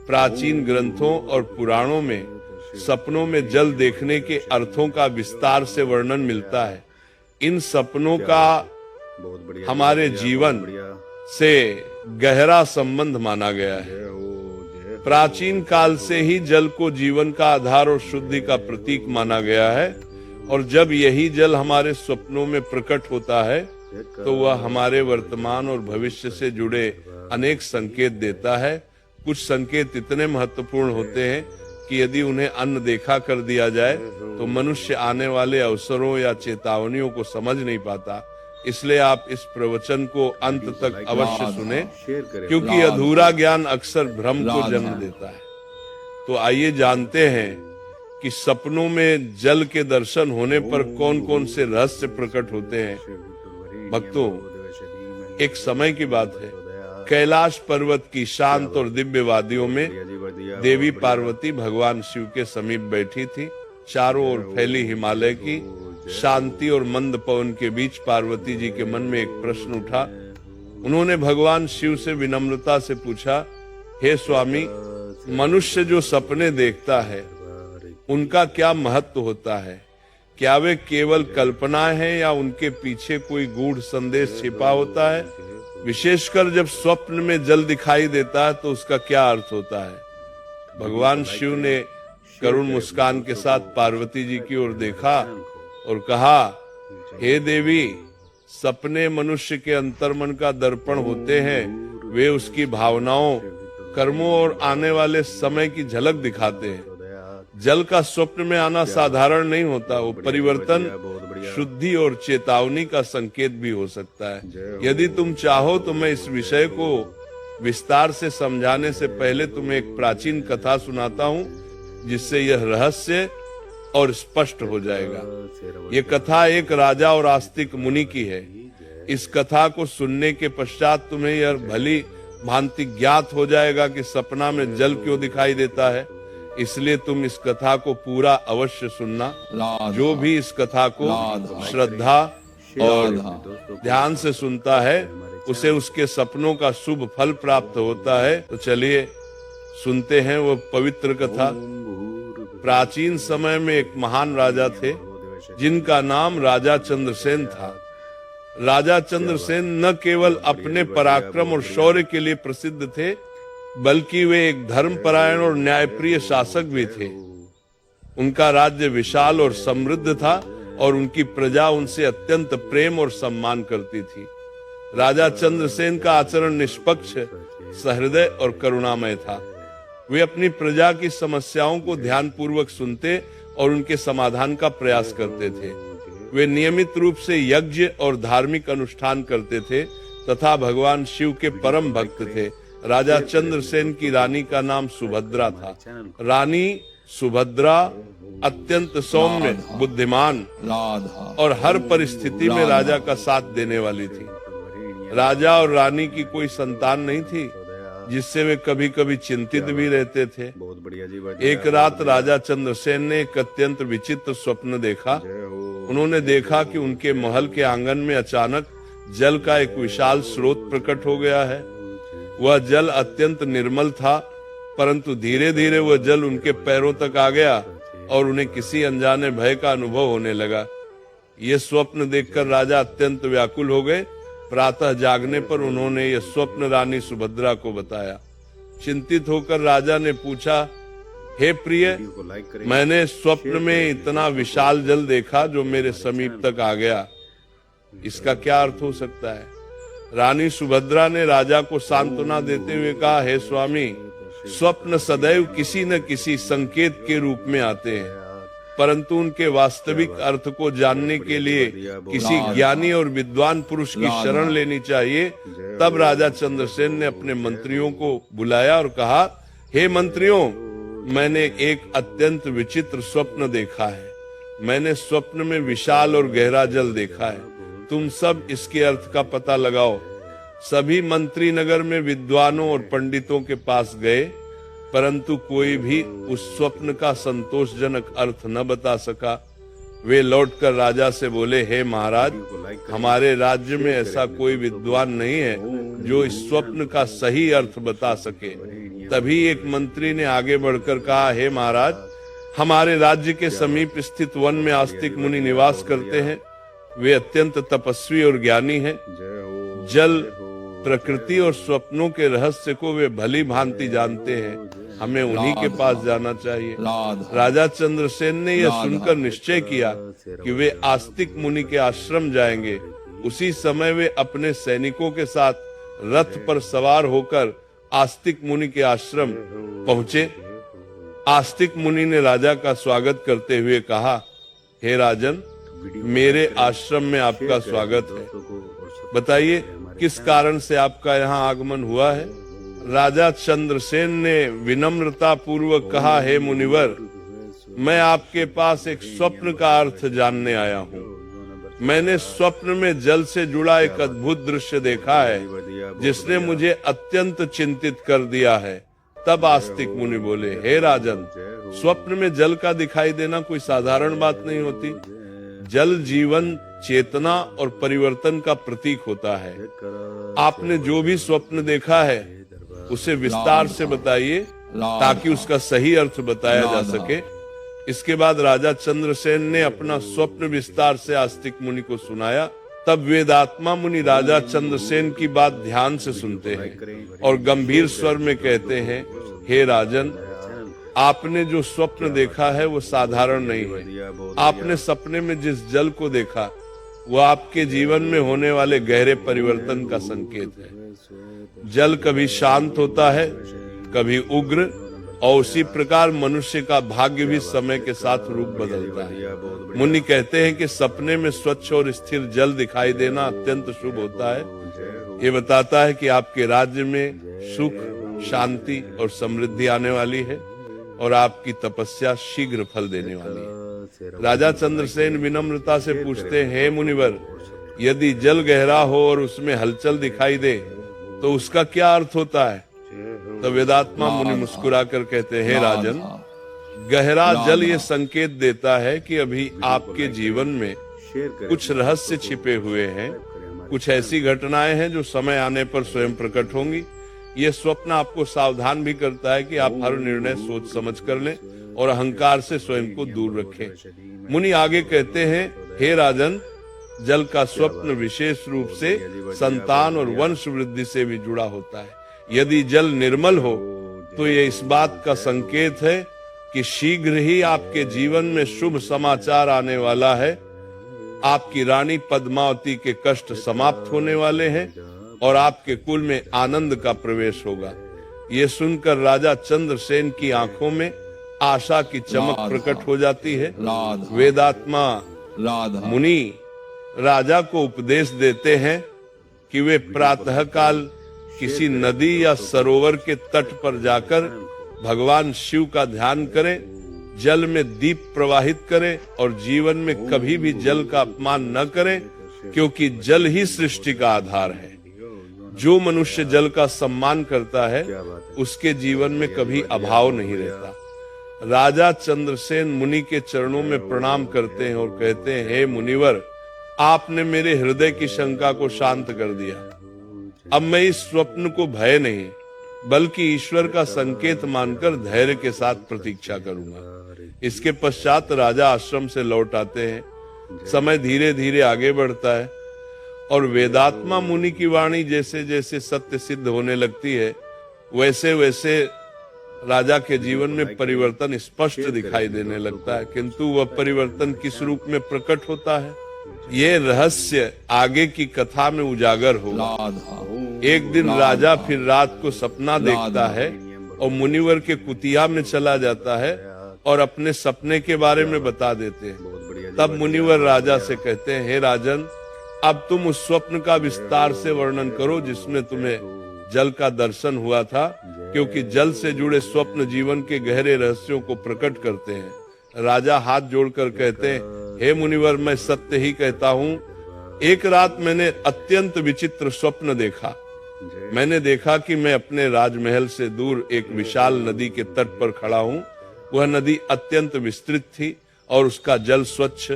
प्राचीन ग्रंथों और पुराणों में सपनों में जल देखने के अर्थों का विस्तार से वर्णन मिलता है। इन सपनों का हमारे जीवन से गहरा संबंध माना गया है। प्राचीन काल से ही जल को जीवन का आधार और शुद्धि का प्रतीक माना गया है, और जब यही जल हमारे स्वप्नों में प्रकट होता है तो वह हमारे वर्तमान और भविष्य से जुड़े अनेक संकेत देता है। कुछ संकेत इतने महत्वपूर्ण होते हैं कि यदि उन्हें अन्न देखा कर दिया जाए तो मनुष्य आने वाले अवसरों या चेतावनियों को समझ नहीं पाता। इसलिए आप इस प्रवचन को अंत तक अवश्य सुने, क्योंकि अधूरा ज्ञान अक्सर भ्रम को जन्म देता है। तो आइए जानते हैं कि सपनों में जल के दर्शन होने पर कौन कौन से रहस्य प्रकट होते हैं। भक्तों, एक समय की बात है, कैलाश पर्वत की शांत और दिव्य वादियों में देवी पार्वती भगवान शिव के समीप बैठी थी। चारों ओर फैली हिमालय की शांति और मंद पवन के बीच पार्वती जी के मन में एक प्रश्न उठा। उन्होंने भगवान शिव से विनम्रता से पूछा, हे स्वामी, मनुष्य जो सपने देखता है उनका क्या महत्व होता है? क्या वे केवल कल्पनाएं हैं या उनके पीछे कोई गूढ़ संदेश छिपा होता है? विशेषकर जब स्वप्न में जल दिखाई देता है तो उसका क्या अर्थ होता है? भगवान शिव ने करुण मुस्कान के साथ पार्वती जी की ओर देखा और कहा, हे देवी, सपने मनुष्य के अंतर्मन का दर्पण होते हैं। वे उसकी भावनाओं, कर्मों और आने वाले समय की झलक दिखाते हैं। जल का स्वप्न में आना साधारण नहीं होता, वो परिवर्तन, शुद्धि और चेतावनी का संकेत भी हो सकता है। यदि तुम चाहो तो मैं इस विषय को विस्तार से समझाने से पहले तुम्हें एक प्राचीन कथा सुनाता हूँ, जिससे यह रहस्य और स्पष्ट हो जाएगा। ये कथा एक राजा और आस्तिक मुनि की है। इस कथा को सुनने के पश्चात तुम्हें यह भली भांति ज्ञात हो जाएगा कि सपना में जल क्यों दिखाई देता है। इसलिए तुम इस कथा को पूरा अवश्य सुनना। जो भी इस कथा को श्रद्धा और ध्यान से सुनता है उसे उसके सपनों का शुभ फल प्राप्त होता है। तो चलिए सुनते हैं वो पवित्र कथा। प्राचीन समय में एक महान राजा थे जिनका नाम राजा चंद्रसेन था। राजा चंद्रसेन न केवल अपने पराक्रम और शौर्य के लिए प्रसिद्ध थे, बल्कि वे एक धर्मपरायण और न्यायप्रिय शासक भी थे। उनका राज्य विशाल और समृद्ध था और उनकी प्रजा उनसे अत्यंत प्रेम और सम्मान करती थी। राजा चंद्रसेन का आचरण निष्पक्ष, सहृदय और करुणामय था। वे अपनी प्रजा की समस्याओं को ध्यानपूर्वक सुनते और उनके समाधान का प्रयास करते थे। वे नियमित रूप से यज्ञ और धार्मिक अनुष्ठान करते थे तथा भगवान शिव के परम भक्त थे। राजा चंद्रसेन की रानी का नाम सुभद्रा था। रानी सुभद्रा अत्यंत सौम्य, बुद्धिमान और हर परिस्थिति में राजा का साथ देने वाली थी। राजा और रानी की कोई संतान नहीं थी, जिससे वे कभी कभी चिंतित भी रहते थे। एक रात राजा चंद्रसेन ने एक अत्यंत विचित्र स्वप्न देखा। उन्होंने देखा कि उनके महल के आंगन में अचानक जल का एक विशाल स्रोत प्रकट हो गया है। वह जल अत्यंत निर्मल था, परंतु धीरे धीरे वह जल उनके पैरों तक आ गया और उन्हें किसी अनजाने भय का अनुभव होने लगा। ये स्वप्न देखकर राजा अत्यंत व्याकुल हो गए। प्रातः जागने पर उन्होंने यह स्वप्न रानी सुभद्रा को बताया। चिंतित होकर राजा ने पूछा, हे प्रिय, मैंने स्वप्न में इतना विशाल जल देखा जो मेरे समीप तक आ गया। इसका क्या अर्थ हो सकता है? रानी सुभद्रा ने राजा को सांत्वना देते हुए कहा, हे स्वामी, स्वप्न सदैव किसी न किसी संकेत के रूप में आते हैं, परंतु उनके वास्तविक अर्थ को जानने के लिए किसी ज्ञानी और विद्वान पुरुष की शरण लेनी चाहिए। तब राजा चंद्रसेन ने अपने मंत्रियों को बुलाया और कहा, हे मंत्रियों, मैंने एक अत्यंत विचित्र स्वप्न देखा है। मैंने स्वप्न में विशाल और गहरा जल देखा है। तुम सब इसके अर्थ का पता लगाओ। सभी मंत्री नगर में विद्वानों और पंडितों के पास गए, परंतु कोई भी उस स्वप्न का संतोषजनक अर्थ न बता सका। वे लौटकर राजा से बोले, हे महाराज, हमारे राज्य में ऐसा कोई विद्वान नहीं है जो इस स्वप्न का सही अर्थ बता सके। तभी एक मंत्री ने आगे बढ़कर कहा, हे महाराज, हमारे राज्य के समीप स्थित वन में आस्तिक मुनि निवास करते हैं। वे अत्यंत तपस्वी और ज्ञानी हैं। जल, प्रकृति और स्वप्नों के रहस्य को वे भली भांति जानते हैं। हमें उन्हीं के पास जाना चाहिए। राजा चंद्रसेन ने यह सुनकर निश्चय किया कि वे आस्तिक मुनि के आश्रम जाएंगे। उसी समय वे अपने सैनिकों के साथ रथ पर सवार होकर आस्तिक मुनि के आश्रम पहुंचे। आस्तिक मुनि ने राजा का स्वागत करते हुए कहा, हे राजन, मेरे आश्रम में आपका स्वागत है। बताइए किस कारण से आपका यहाँ आगमन हुआ है। राजा चंद्रसेन ने विनम्रता पूर्वक कहा, हे मुनिवर, मैं आपके पास एक स्वप्न का अर्थ जानने आया हूँ। मैंने स्वप्न में जल से जुड़ा एक अद्भुत दृश्य देखा है जिसने मुझे अत्यंत चिंतित कर दिया है। तब आस्तिक मुनि बोले, हे राजन, स्वप्न में जल का दिखाई देना कोई साधारण बात नहीं होती। जल जीवन, चेतना और परिवर्तन का प्रतीक होता है। आपने जो भी स्वप्न देखा है उसे विस्तार से बताइए ताकि उसका सही अर्थ बताया जा सके। इसके बाद राजा चंद्रसेन ने अपना स्वप्न विस्तार से आस्तिक मुनि को सुनाया। तब वेदात्मा मुनि राजा चंद्रसेन की बात ध्यान से सुनते हैं और गंभीर स्वर में कहते हैं, हे राजन, आपने जो स्वप्न देखा है वो साधारण नहीं है। आपने सपने में जिस जल को देखा वो आपके जीवन में होने वाले गहरे परिवर्तन का संकेत है। जल कभी शांत होता है, कभी उग्र, और उसी प्रकार मनुष्य का भाग्य भी समय के साथ रूप बदलता है। मुनि कहते हैं कि सपने में स्वच्छ और स्थिर जल दिखाई देना अत्यंत शुभ होता है। ये बताता है कि आपके राज्य में सुख, शांति और समृद्धि आने वाली है और आपकी तपस्या शीघ्र फल देने वाली है। राजा चंद्रसेन विनम्रता से पूछते हैं, हे मुनिवर, यदि जल गहरा हो और उसमें हलचल दिखाई दे तो उसका क्या अर्थ होता है। तो वेदात्मा मुनि मुस्कुराकर कहते हैं, हे राजन, गहरा जल ये संकेत देता है कि अभी आपके जीवन में कुछ रहस्य छिपे हुए हैं। कुछ ऐसी घटनाएं हैं जो समय आने पर स्वयं प्रकट होंगी। ये स्वप्न आपको सावधान भी करता है कि आप हर निर्णय सोच समझ कर लें और अहंकार से स्वयं को दूर रखें। मुनि आगे कहते हैं, हे राजन, जल का स्वप्न विशेष रूप से संतान और वंश वृद्धि से भी जुड़ा होता है। यदि जल निर्मल हो तो ये इस बात का संकेत है कि शीघ्र ही आपके जीवन में शुभ समाचार आने वाला है। आपकी रानी पद्मावती के कष्ट समाप्त होने वाले हैं और आपके कुल में आनंद का प्रवेश होगा। ये सुनकर राजा चंद्रसेन की आंखों में आशा की चमक प्रकट हो जाती है। वेदात्मा मुनि राजा को उपदेश देते हैं कि वे प्रातःकाल किसी नदी या सरोवर के तट पर जाकर भगवान शिव का ध्यान करें, जल में दीप प्रवाहित करें और जीवन में कभी भी जल का अपमान न करें, क्योंकि जल ही सृष्टि का आधार है। जो मनुष्य जल का सम्मान करता है उसके जीवन में कभी अभाव नहीं रहता। राजा चंद्रसेन मुनि के चरणों में प्रणाम करते हैं और कहते हैं, हे मुनिवर, आपने मेरे हृदय की शंका को शांत कर दिया। अब मैं इस स्वप्न को भय नहीं बल्कि ईश्वर का संकेत मानकर धैर्य के साथ प्रतीक्षा करूंगा। इसके पश्चात राजा आश्रम से लौट आते हैं। समय धीरे धीरे आगे बढ़ता है और वेदात्मा मुनि की वाणी जैसे जैसे सत्य सिद्ध होने लगती है वैसे वैसे राजा के जीवन में परिवर्तन स्पष्ट दिखाई देने लगता है। किंतु वह परिवर्तन किस रूप में प्रकट होता है, ये रहस्य आगे की कथा में उजागर होगा। एक दिन राजा फिर रात को सपना देखता है और मुनिवर के कुटिया में चला जाता है और अपने सपने के बारे में बता देते हैं। तब मुनिवर राजा से कहते हैं, हे राजन, अब तुम उस स्वप्न का विस्तार से वर्णन करो जिसमें तुम्हें जल का दर्शन हुआ था, क्योंकि जल से जुड़े स्वप्न जीवन के गहरे रहस्यों को प्रकट करते हैं। राजा हाथ जोड़कर कहते हैं, हे मुनिवर, मैं सत्य ही कहता हूँ। एक रात मैंने अत्यंत विचित्र स्वप्न देखा। मैंने देखा कि मैं अपने राजमहल से दूर एक विशाल नदी के तट पर खड़ा हूँ। वह नदी अत्यंत विस्तृत थी और उसका जल स्वच्छ,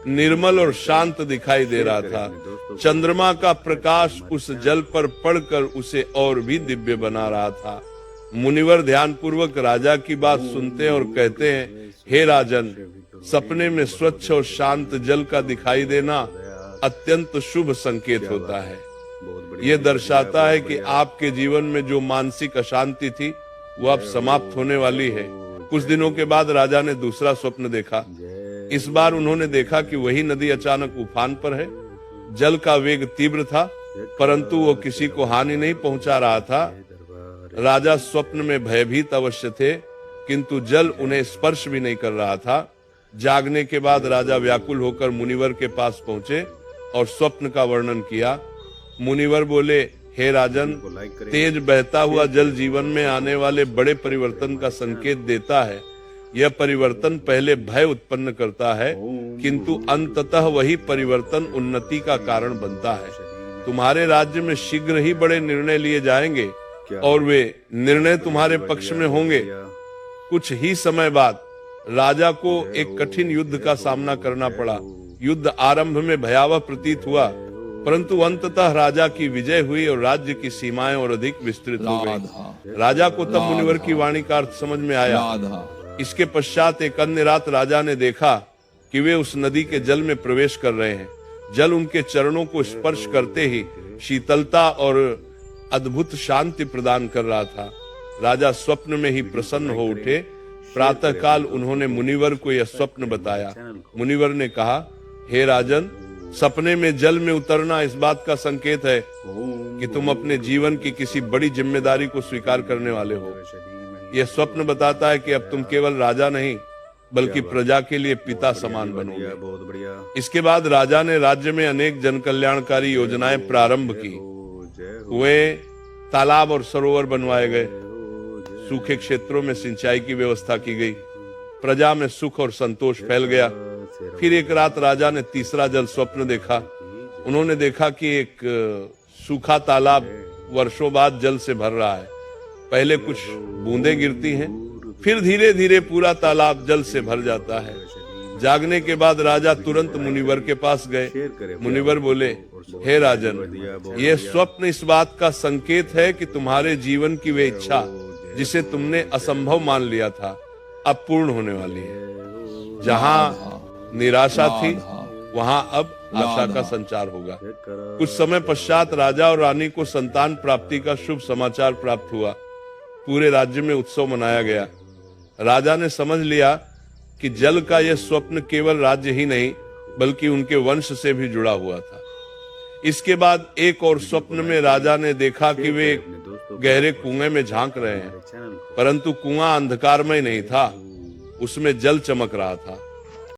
निर्मल और शांत दिखाई दे रहा था। चंद्रमा का प्रकाश उस जल पर पड़कर उसे और भी दिव्य बना रहा था। मुनिवर ध्यानपूर्वक राजा की बात सुनते हैं और कहते हैं, हे राजन, सपने में स्वच्छ और शांत जल का दिखाई देना अत्यंत शुभ संकेत होता है। यह दर्शाता है कि आपके जीवन में जो मानसिक अशांति थी वो अब समाप्त होने वाली है। कुछ दिनों के बाद राजा ने दूसरा स्वप्न देखा। इस बार उन्होंने देखा कि वही नदी अचानक उफान पर है। जल का वेग तीव्र था, परंतु वो किसी को हानि नहीं पहुंचा रहा था। राजा स्वप्न में भयभीत अवश्य थे, किंतु जल उन्हें स्पर्श भी नहीं कर रहा था। जागने के बाद राजा व्याकुल होकर मुनिवर के पास पहुंचे और स्वप्न का वर्णन किया। मुनिवर बोले, हे राजन, तेज बहता हुआ जल जीवन में आने वाले बड़े परिवर्तन का संकेत देता है। यह परिवर्तन पहले भय उत्पन्न करता है, किंतु अंततः वही परिवर्तन उन्नति का कारण बनता है। तुम्हारे राज्य में शीघ्र ही बड़े निर्णय लिए जाएंगे और वे निर्णय तुम्हारे पक्ष में होंगे। कुछ ही समय बाद राजा को एक कठिन युद्ध का सामना करना पड़ा। युद्ध आरंभ में भयावह प्रतीत हुआ, परंतु अंततः राजा की विजय हुई और राज्य की सीमाएं और अधिक विस्तृत हो गई। राजा को तब मुनिवर की वाणी का अर्थ समझ में आया। इसके पश्चात एक अन्य रात राजा ने देखा कि वे उस नदी के जल में प्रवेश कर रहे हैं। जल उनके चरणों को स्पर्श करते ही शीतलता और अद्भुत शांति प्रदान कर रहा था। राजा स्वप्न में ही प्रसन्न हो उठे। प्रातःकाल उन्होंने मुनिवर को यह स्वप्न बताया। मुनिवर ने कहा, हे राजन, सपने में जल में उतरना इस बात का संकेत है कि तुम अपने जीवन की किसी बड़ी जिम्मेदारी को स्वीकार करने वाले हो। यह स्वप्न बताता है कि अब तुम केवल राजा नहीं बल्कि प्रजा के लिए पिता समान बनोगे। इसके बाद राजा ने राज्य में अनेक जन कल्याणकारी योजनाएं प्रारंभ की। कुएं, तालाब और सरोवर बनवाए गए। सूखे क्षेत्रों में सिंचाई की व्यवस्था की गई। प्रजा में सुख और संतोष फैल गया। फिर एक रात राजा ने तीसरा जल स्वप्न देखा। उन्होंने देखा कि एक सूखा तालाब वर्षों बाद जल से भर रहा है। पहले कुछ बूंदें गिरती हैं, फिर धीरे धीरे पूरा तालाब जल से भर जाता है। जागने के बाद राजा तुरंत मुनिवर के पास गए। मुनिवर बोले, हे राजन, यह स्वप्न इस बात का संकेत है कि तुम्हारे जीवन की वे इच्छा जिसे तुमने असंभव मान लिया था अब पूर्ण होने वाली है। जहां निराशा थी वहां अब आशा का संचार होगा। कुछ समय पश्चात राजा और रानी को संतान प्राप्ति का शुभ समाचार प्राप्त हुआ। पूरे राज्य में उत्सव मनाया गया। राजा ने समझ लिया कि जल का यह स्वप्न केवल राज्य ही नहीं बल्कि उनके वंश से भी जुड़ा हुआ था। इसके बाद एक और स्वप्न में राजा ने देखा कि वे गहरे कुएं में झांक रहे हैं, परंतु कुआं अंधकारमय नहीं था, उसमें जल चमक रहा था।